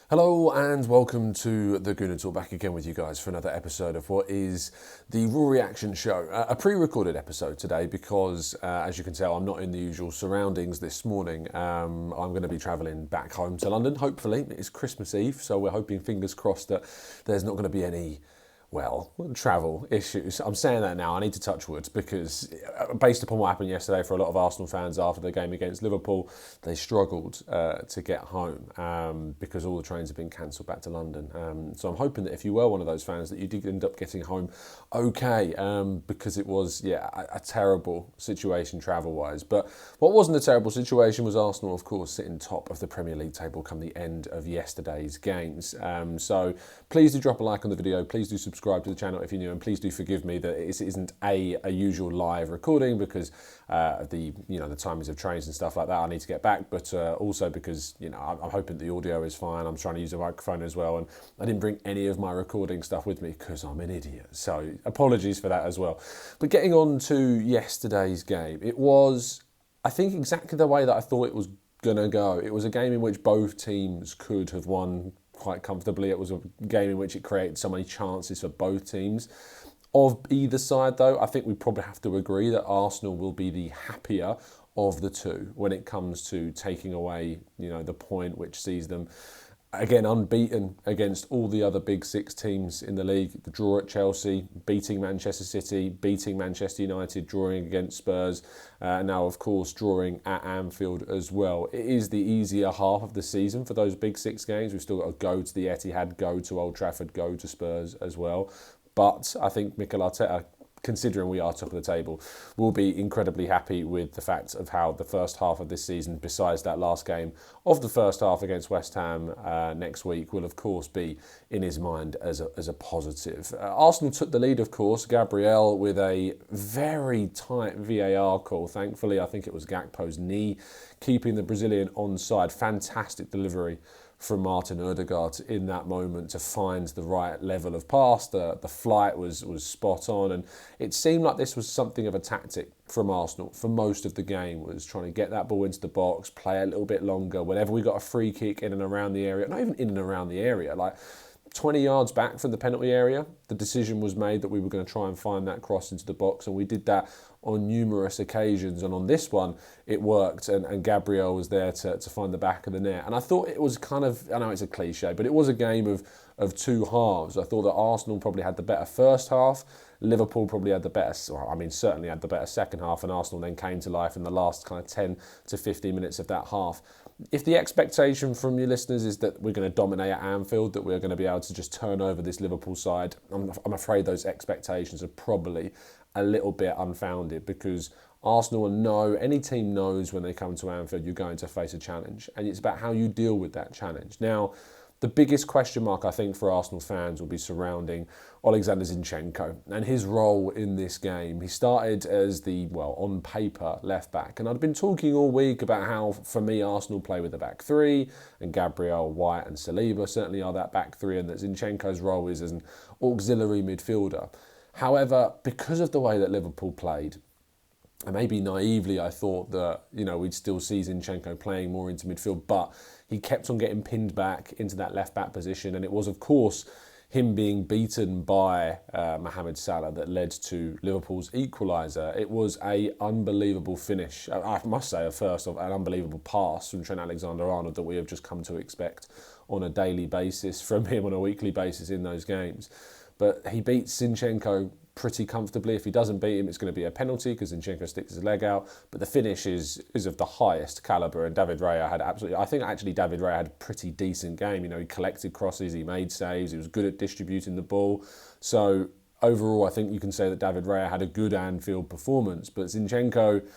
Hello and welcome to the Gooner Talk, back again with you guys for another episode of what is the Raw Reaction Show. A pre-recorded episode today because, as you can tell, I'm not in the usual surroundings this morning. I'm going to be travelling back home to London, hopefully. It's Christmas Eve, so we're hoping, fingers crossed, that there's not going to be any travel issues. I'm saying that now, I need to touch wood, because based upon what happened yesterday for a lot of Arsenal fans after the game against Liverpool, they struggled to get home because all the trains have been cancelled back to London. So I'm hoping that if you were one of those fans, that you did end up getting home okay, because it was, a terrible situation travel-wise. But what wasn't a terrible situation was Arsenal, of course, sitting top of the Premier League table come the end of yesterday's games. So please do drop a like on the video, please do subscribe to the channel if you're new, and please do forgive me that it isn't a usual live recording because the timings of trains and stuff like that. I need to get back, but also because I'm hoping the audio is fine. I'm trying to use a microphone as well, and I didn't bring any of my recording stuff with me because I'm an idiot. So apologies for that as well. But getting on to yesterday's game, it was, I think, exactly the way that I thought it was gonna go. It was a game in which both teams could have won quite comfortably. It was a game in which it created so many chances for both teams. Of either side, though, I think we probably have to agree that Arsenal will be the happier of the two when it comes to taking away, the point which sees them again unbeaten against all the other big six teams in the league. The draw at Chelsea, beating Manchester City, beating Manchester United, drawing against Spurs, now of course drawing at Anfield as well. It is the easier half of the season for those big six games. We've still got to go to the Etihad, go to Old Trafford, go to Spurs as well. But I think Mikel Arteta, considering we are top of the table, will be incredibly happy with the fact of how the first half of this season, besides that last game of the first half against West Ham next week, will of course be in his mind as a positive. Arsenal took the lead, of course. Gabriel with a very tight VAR call. Thankfully, I think it was Gakpo's knee keeping the Brazilian onside. Fantastic delivery from Martin Odegaard in that moment to find the right level of pass. The flight was spot on, and it seemed like this was something of a tactic from Arsenal for most of the game, was trying to get that ball into the box, play a little bit longer. Whenever we got a free kick in and around the area, not even in and around the area, like 20 yards back from the penalty area, the decision was made that we were going to try and find that cross into the box, and we did that on numerous occasions, and on this one it worked, and Gabriel was there to find the back of the net. And I thought it was kind of, I know it's a cliche, but it was a game of two halves. I thought that Arsenal probably had the better first half, Liverpool probably had the better, certainly had the better second half, and Arsenal then came to life in the last kind of 10 to 15 minutes of that half. If the expectation from you listeners is that we're going to dominate at Anfield, that we're going to be able to just turn over this Liverpool side, I'm afraid those expectations are probably a little bit unfounded, because Arsenal know, any team knows when they come to Anfield you're going to face a challenge, and it's about how you deal with that challenge. Now, the biggest question mark, I think, for Arsenal fans will be surrounding Alexander Zinchenko and his role in this game. He started as the, on paper, left-back. And I'd been talking all week about how, for me, Arsenal play with a back three, and Gabriel, White and Saliba certainly are that back three, and that Zinchenko's role is as an auxiliary midfielder. However, because of the way that Liverpool played, and maybe naively I thought that, we'd still see Zinchenko playing more into midfield, but he kept on getting pinned back into that left-back position, and it was, of course, him being beaten by Mohamed Salah that led to Liverpool's equaliser. It was an unbelievable finish. I must say, first of an unbelievable pass from Trent Alexander-Arnold that we have just come to expect on a daily basis from him, on a weekly basis in those games. But he beats Zinchenko pretty comfortably. If he doesn't beat him, it's going to be a penalty because Zinchenko sticks his leg out. But the finish is of the highest calibre, and David Raya had David Raya had a pretty decent game. He collected crosses, he made saves, he was good at distributing the ball. So overall, I think you can say that David Raya had a good Anfield performance. But Zinchenko,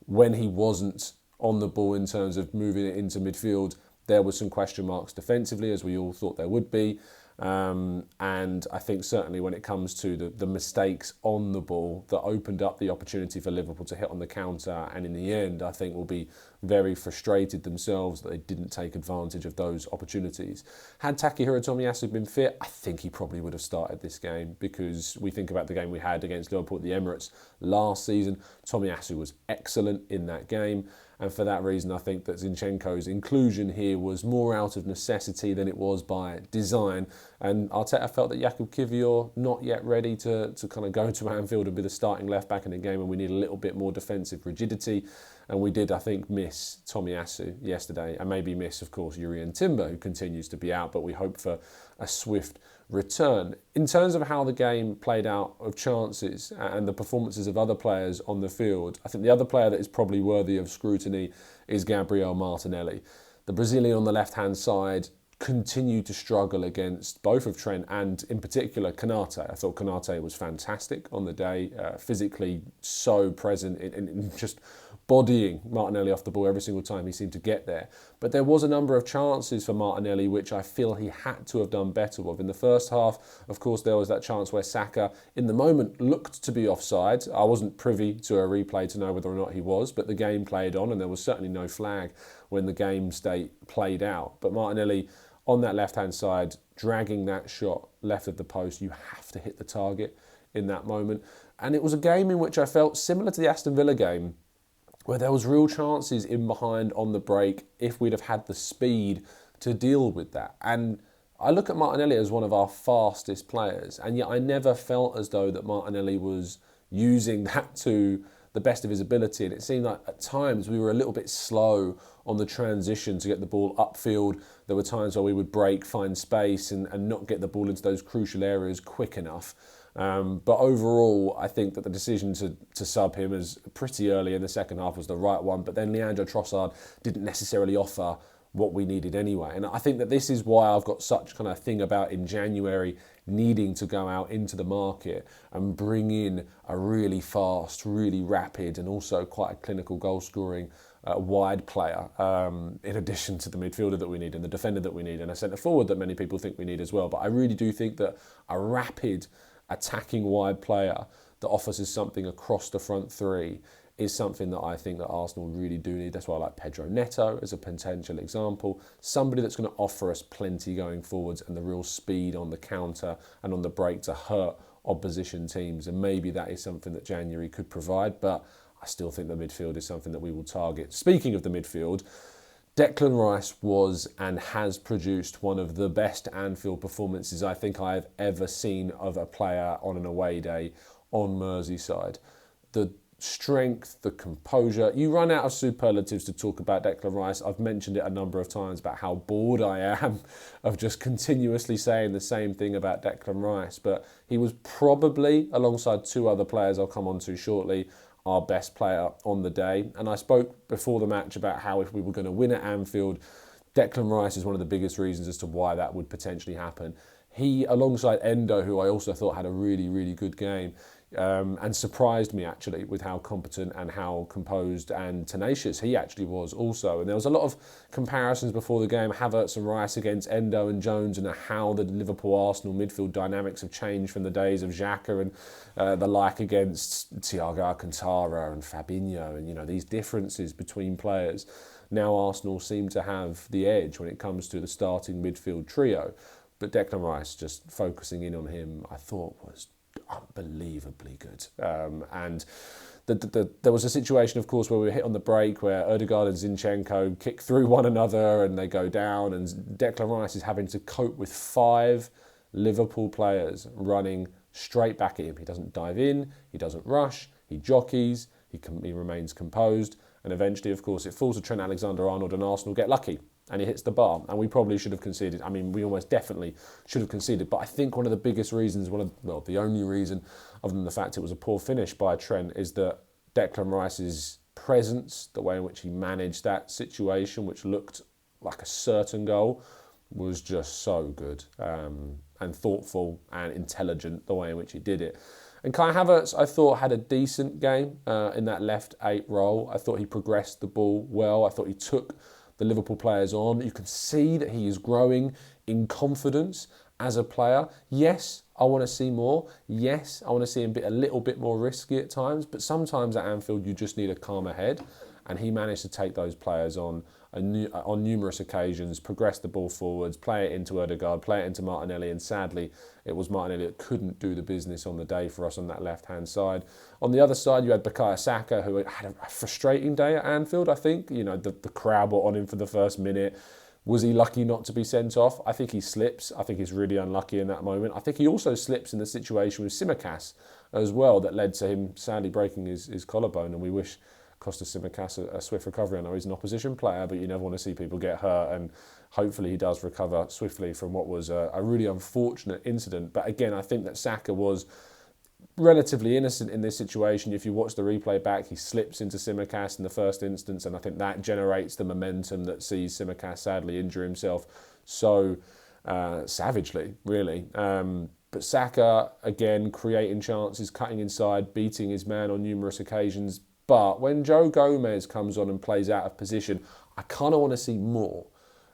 when he wasn't on the ball in terms of moving it into midfield, there were some question marks defensively, as we all thought there would be. And I think certainly when it comes to the mistakes on the ball that opened up the opportunity for Liverpool to hit on the counter, and in the end I think will be very frustrated themselves that they didn't take advantage of those opportunities. Had Takehiro Tomiyasu been fit, I think he probably would have started this game, because we think about the game we had against Liverpool at the Emirates last season. Tomiyasu was excellent in that game. And for that reason, I think that Zinchenko's inclusion here was more out of necessity than it was by design. And Arteta felt that Jakub Kiwior not yet ready to kind of go to Anfield and be the starting left-back in a game, and we need a little bit more defensive rigidity. And we did, I think, miss Tomiyasu yesterday, and maybe miss, of course, Jurrien Timber, who continues to be out, but we hope for a swift return. In terms of how the game played out of chances and the performances of other players on the field, I think the other player that is probably worthy of scrutiny is Gabriel Martinelli. The Brazilian on the left-hand side continued to struggle against both of Trent and, in particular, Konate. I thought Konate was fantastic on the day, physically so present in just bodying Martinelli off the ball every single time he seemed to get there. But there was a number of chances for Martinelli which I feel he had to have done better with. In the first half, of course, there was that chance where Saka, in the moment, looked to be offside. I wasn't privy to a replay to know whether or not he was, but the game played on and there was certainly no flag when the game state played out. But Martinelli, on that left-hand side, dragging that shot left of the post, you have to hit the target in that moment. And it was a game in which I felt similar to the Aston Villa game, where there was real chances in behind on the break if we'd have had the speed to deal with that. And I look at Martinelli as one of our fastest players, and yet I never felt as though that Martinelli was using that to the best of his ability. And it seemed like at times we were a little bit slow on the transition to get the ball upfield. There were times where we would break, find space and not get the ball into those crucial areas quick enough. But overall, I think that the decision to sub him as pretty early in the second half was the right one. But then Leandro Trossard didn't necessarily offer what we needed anyway. And I think that this is why I've got such kind of thing about in January needing to go out into the market and bring in a really fast, really rapid and also quite a clinical goal-scoring wide player, in addition to the midfielder that we need and the defender that we need and a centre-forward that many people think we need as well. But I really do think that a rapid attacking wide player that offers us something across the front three is something that I think that Arsenal really do need. That's why I like Pedro Neto as a potential example. Somebody that's going to offer us plenty going forwards and the real speed on the counter and on the break to hurt opposition teams. And maybe that is something that January could provide, but I still think the midfield is something that we will target. Speaking of the midfield, Declan Rice was and has produced one of the best Anfield performances I think I have ever seen of a player on an away day on Merseyside. The strength, the composure. You run out of superlatives to talk about Declan Rice. I've mentioned it a number of times about how bored I am of just continuously saying the same thing about Declan Rice. But he was probably, alongside two other players I'll come on to shortly, our best player on the day. And I spoke before the match about how if we were going to win at Anfield, Declan Rice is one of the biggest reasons as to why that would potentially happen. He, alongside Endo, who I also thought had a really, really good game, and surprised me actually with how competent and how composed and tenacious he actually was also. And there was a lot of comparisons before the game, Havertz and Rice against Endo and Jones, and how the Liverpool-Arsenal midfield dynamics have changed from the days of Xhaka and the like against Thiago Alcantara and Fabinho, and you know, these differences between players. Now Arsenal seem to have the edge when it comes to the starting midfield trio. But Declan Rice, just focusing in on him, I thought was unbelievably good. And there was a situation, of course, where we were hit on the break where Ødegaard and Zinchenko kick through one another and they go down, and Declan Rice is having to cope with 5 Liverpool players running straight back at him. He doesn't dive in, he doesn't rush, he jockeys, he remains composed, and eventually, of course, it falls to Trent Alexander-Arnold and Arsenal get lucky. And he hits the bar, and we probably should have conceded. I mean, we almost definitely should have conceded. But I think one of the biggest reasons, the only reason, other than the fact it was a poor finish by Trent, is that Declan Rice's presence, the way in which he managed that situation, which looked like a certain goal, was just so good and thoughtful and intelligent, the way in which he did it. And Kai Havertz, I thought, had a decent game in that left 8 role. I thought he progressed the ball well. I thought he took the Liverpool players on. You can see that he is growing in confidence as a player. Yes, I want to see more. Yes, I want to see him be a little bit more risky at times, but sometimes at Anfield you just need a calmer head, and he managed to take those players on on numerous occasions, progress the ball forwards, play it into Odegaard, play it into Martinelli, and sadly it was Martinelli that couldn't do the business on the day for us on that left-hand side. On the other side, you had Bukayo Saka, who had a frustrating day at Anfield, I think. The crowd were on him for the first minute. Was he lucky not to be sent off? I think he slips. I think he's really unlucky in that moment. I think he also slips in the situation with Tsimikas as well, that led to him sadly breaking his collarbone, and we wish Costa Tsimikas a swift recovery. I know he's an opposition player, but you never want to see people get hurt, and hopefully he does recover swiftly from what was a really unfortunate incident. But again, I think that Saka was relatively innocent in this situation. If you watch the replay back, he slips into Tsimikas in the first instance, and I think that generates the momentum that sees Tsimikas sadly injure himself so savagely, really. But Saka, again, creating chances, cutting inside, beating his man on numerous occasions. But when Joe Gomez comes on and plays out of position, I kind of want to see more.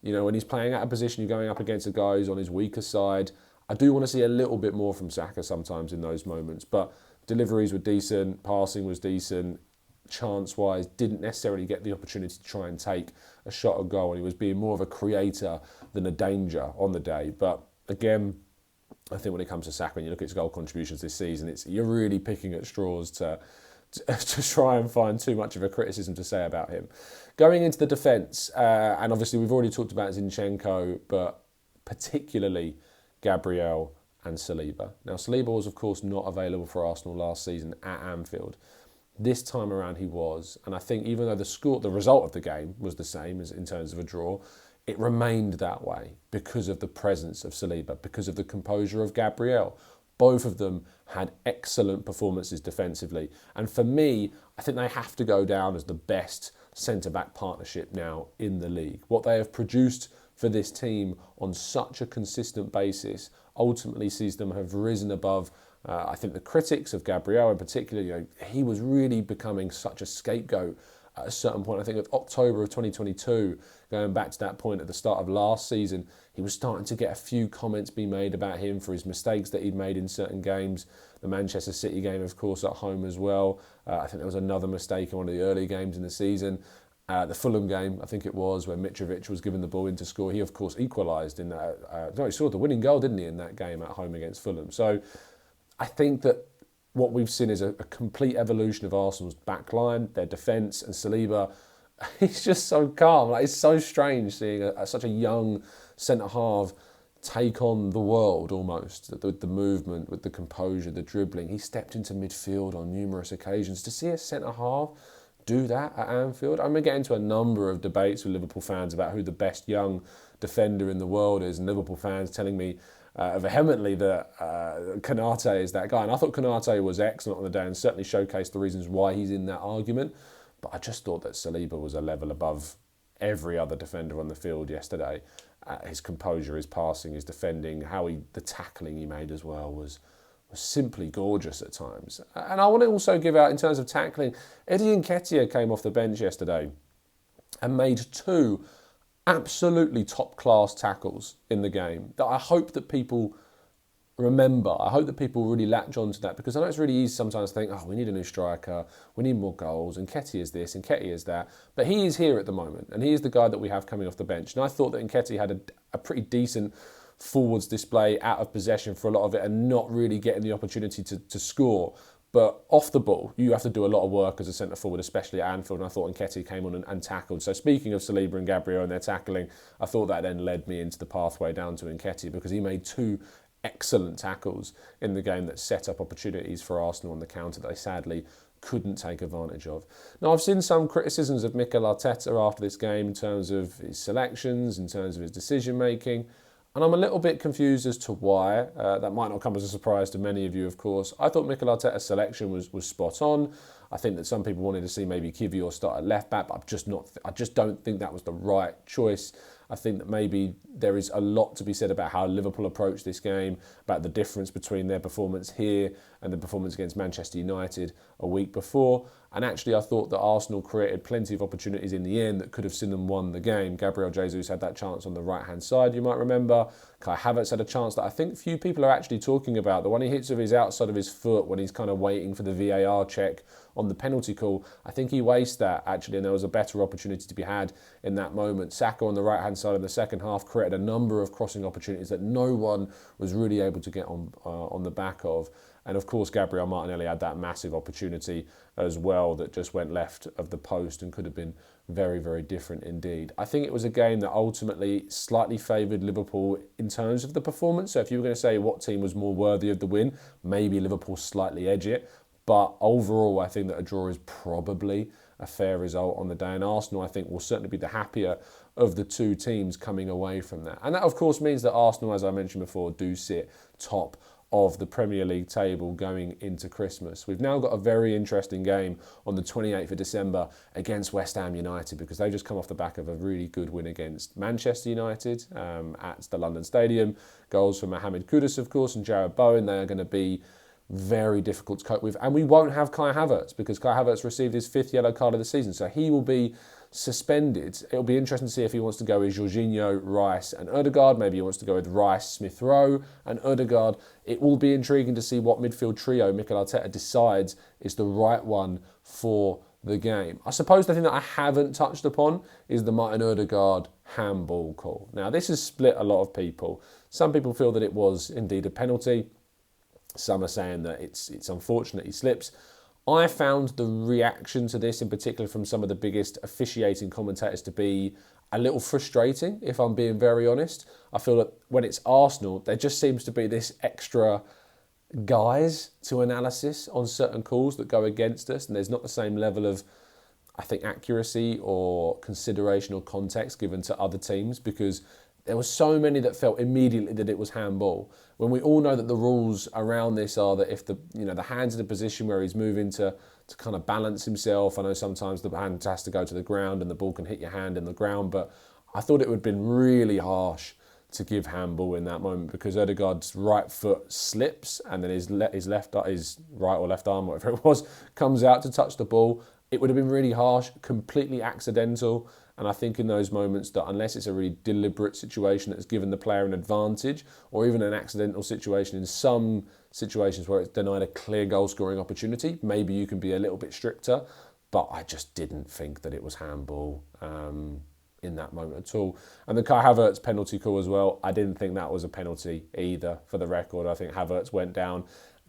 When he's playing out of position, you're going up against a guy who's on his weaker side. I do want to see a little bit more from Saka sometimes in those moments. But deliveries were decent, passing was decent, chance-wise, didn't necessarily get the opportunity to try and take a shot or goal. He was being more of a creator than a danger on the day. But again, I think when it comes to Saka, when you look at his goal contributions this season, you're really picking at straws to try and find too much of a criticism to say about him. Going into the defence, and obviously we've already talked about Zinchenko, but particularly Gabriel and Saliba. Now, Saliba was, of course, not available for Arsenal last season at Anfield. This time around he was, and I think even though the result of the game was the same as in terms of a draw, it remained that way because of the presence of Saliba, because of the composure of Gabriel. Both of them had excellent performances defensively. And for me, I think they have to go down as the best centre-back partnership now in the league. What they have produced for this team on such a consistent basis ultimately sees them have risen above, I think, the critics of Gabriel in particular. He was really becoming such a scapegoat at a certain point. I think of October of 2022, going back to that point at the start of last season, he was starting to get a few comments being made about him for his mistakes that he'd made in certain games. The Manchester City game, of course, at home as well. I think there was another mistake in one of the early games in the season. The Fulham game, I think it was, where Mitrovic was given the ball in to score. He, of course, equalised in that. He scored the winning goal, didn't he, in that game at home against Fulham. So I think that what we've seen is a complete evolution of Arsenal's backline, their defence, and Saliba. He's just so calm. It's so strange seeing such a young centre-half take on the world almost, with the movement, with the composure, the dribbling. He stepped into midfield on numerous occasions. To see a centre-half do that at Anfield, I'm going to get into a number of debates with Liverpool fans about who the best young defender in the world is, and Liverpool fans telling me vehemently that Konate is that guy. And I thought Konate was excellent on the day and certainly showcased the reasons why he's in that argument. But I just thought that Saliba was a level above every other defender on the field yesterday. His composure, his passing, his defending, the tackling he made as well was simply gorgeous at times. And I want to also give out, in terms of tackling, Eddie Nketiah came off the bench yesterday and made two absolutely top-class tackles in the game that I hope that people remember. I hope that people really latch onto that, because I know it's really easy sometimes to think, we need a new striker, we need more goals, and Nketiah is this, and Nketiah is that. But he is here at the moment, and he is the guy that we have coming off the bench. And I thought that Nketiah had a pretty decent forwards display out of possession for a lot of it, and not really getting the opportunity to score. But off the ball, you have to do a lot of work as a centre forward, especially at Anfield, and I thought Nketiah came on and tackled. So speaking of Saliba and Gabriel and their tackling, I thought that then led me into the pathway down to Nketiah, because he made two excellent tackles in the game that set up opportunities for Arsenal on the counter that they sadly couldn't take advantage of. Now, I've seen some criticisms of Mikel Arteta after this game in terms of his selections, in terms of his decision-making, and I'm a little bit confused as to why. That might not come as a surprise to many of you, of course. I thought Mikel Arteta's selection was spot on. I think that some people wanted to see maybe Kiwior start at left back, but I just don't think that was the right choice. I think that maybe there is a lot to be said about how Liverpool approached this game, about the difference between their performance here and the performance against Manchester United a week before. And actually, I thought that Arsenal created plenty of opportunities in the end that could have seen them won the game. Gabriel Jesus had that chance on the right-hand side, you might remember. Kai Havertz had a chance that I think few people are actually talking about. The one he hits with his outside of his foot when he's kind of waiting for the VAR check on the penalty call. I think he wastes that, actually, and there was a better opportunity to be had in that moment. Saka on the right-hand side in the second half created a number of crossing opportunities that no one was really able to get on the back of. And of course, Gabriel Martinelli had that massive opportunity as well that just went left of the post and could have been very, very different indeed. I think it was a game that ultimately slightly favoured Liverpool in terms of the performance. So if you were going to say what team was more worthy of the win, maybe Liverpool slightly edge it. But overall, I think that a draw is probably a fair result on the day. And Arsenal, I think, will certainly be the happier of the two teams coming away from that. And that, of course, means that Arsenal, as I mentioned before, do sit top of the Premier League table going into Christmas. We've now got a very interesting game on the 28th of December against West Ham United, because they've just come off the back of a really good win against Manchester United at the London Stadium. Goals from Mohamed Kudus, of course, and Jarrod Bowen. They are going to be very difficult to cope with. And we won't have Kai Havertz, because Kai Havertz received his 5th yellow card of the season. So he will be suspended. It'll be interesting to see if he wants to go with Jorginho, Rice and Ødegaard. Maybe he wants to go with Rice, Smith-Rowe and Ødegaard. It will be intriguing to see what midfield trio Mikel Arteta decides is the right one for the game. I suppose the thing that I haven't touched upon is the Martin Ødegaard handball call. Now, this has split a lot of people. Some people feel that it was indeed a penalty. Some are saying that it's unfortunate he slips. I found the reaction to this, in particular from some of the biggest officiating commentators, to be a little frustrating, if I'm being very honest. I feel that when it's Arsenal, there just seems to be this extra guise to analysis on certain calls that go against us, and there's not the same level of, I think, accuracy or consideration or context given to other teams, because there were so many that felt immediately that it was handball, when we all know that the rules around this are that if the hand's in a position where he's moving to kind of balance himself. I know sometimes the hand has to go to the ground and the ball can hit your hand in the ground, but I thought it would have been really harsh to give handball in that moment, because Ødegaard's right foot slips and then his right or left arm, whatever it was, comes out to touch the ball. It would have been really harsh, completely accidental. And I think in those moments that unless it's a really deliberate situation that's given the player an advantage, or even an accidental situation in some situations where it's denied a clear goal scoring opportunity, maybe you can be a little bit stricter. But I just didn't think that it was handball in that moment at all. And the Kai Havertz penalty call as well, I didn't think that was a penalty either, for the record. I think Havertz went down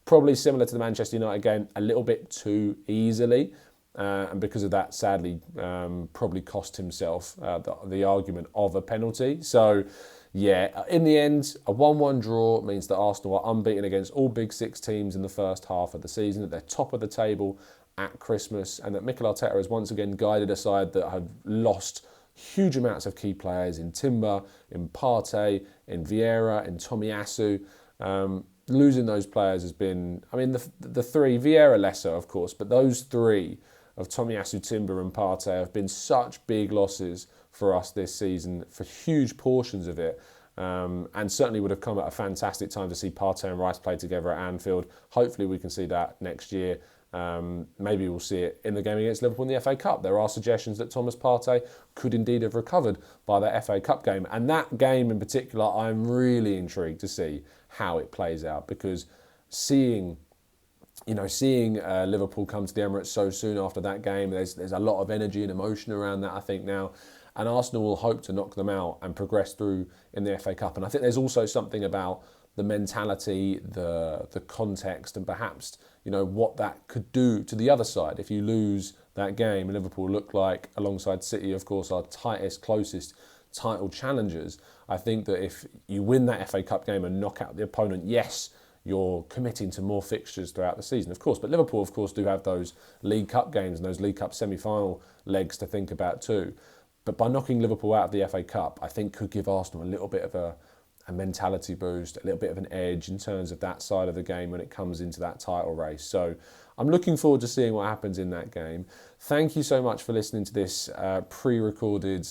probably similar to the Manchester United game, a little bit too easily. And because of that, sadly, probably cost himself the argument of a penalty. So, yeah, in the end, a 1-1 draw means that Arsenal are unbeaten against all Big Six teams in the first half of the season, that they're top of the table at Christmas, and that Mikel Arteta has once again guided a side that have lost huge amounts of key players in Timber, in Partey, in Vieira, in Tomiyasu. Losing those players has been, I mean, the three, Vieira lesser, of course, but those three of Tomiyasu, Timber and Partey have been such big losses for us this season, for huge portions of it, and certainly would have come at a fantastic time to see Partey and Rice play together at Anfield. Hopefully we can see that next year. Maybe we'll see it in the game against Liverpool in the FA Cup. There are suggestions that Thomas Partey could indeed have recovered by that FA Cup game, and that game in particular I'm really intrigued to see how it plays out, because seeing Liverpool come to the Emirates so soon after that game, there's a lot of energy and emotion around that, I think, now. And Arsenal will hope to knock them out and progress through in the FA Cup. And I think there's also something about the mentality, the context, and perhaps, what that could do to the other side. If you lose that game, Liverpool look like, alongside City, of course, our tightest, closest title challengers. I think that if you win that FA Cup game and knock out the opponent, yes, you're committing to more fixtures throughout the season, of course. But Liverpool, of course, do have those League Cup games and those League Cup semi-final legs to think about too. But by knocking Liverpool out of the FA Cup, I think could give Arsenal a little bit of a mentality boost, a little bit of an edge in terms of that side of the game when it comes into that title race. So I'm looking forward to seeing what happens in that game. Thank you so much for listening to this pre-recorded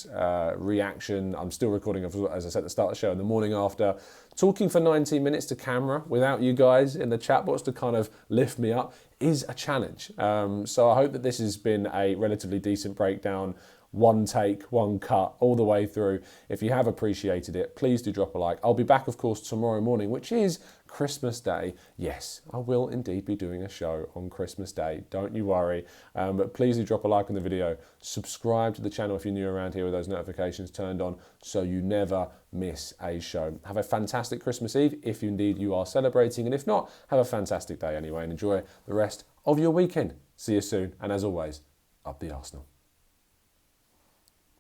reaction. I'm still recording, as I said at the start of the show, in the morning after, talking for 19 minutes to camera without you guys in the chat box to kind of lift me up. is a challenge. So I hope that this has been a relatively decent breakdown, one take, one cut, all the way through. If you have appreciated it, please do drop a like. I'll be back, of course, tomorrow morning, which is Christmas Day. Yes, I will indeed be doing a show on Christmas Day. Don't you worry. But please do drop a like on the video. Subscribe to the channel if you're new around here with those notifications turned on so you never miss a show. Have a fantastic Christmas Eve if indeed you are celebrating. And if not, have a fantastic day anyway and enjoy the rest of your weekend. See you soon. And as always, up the Arsenal.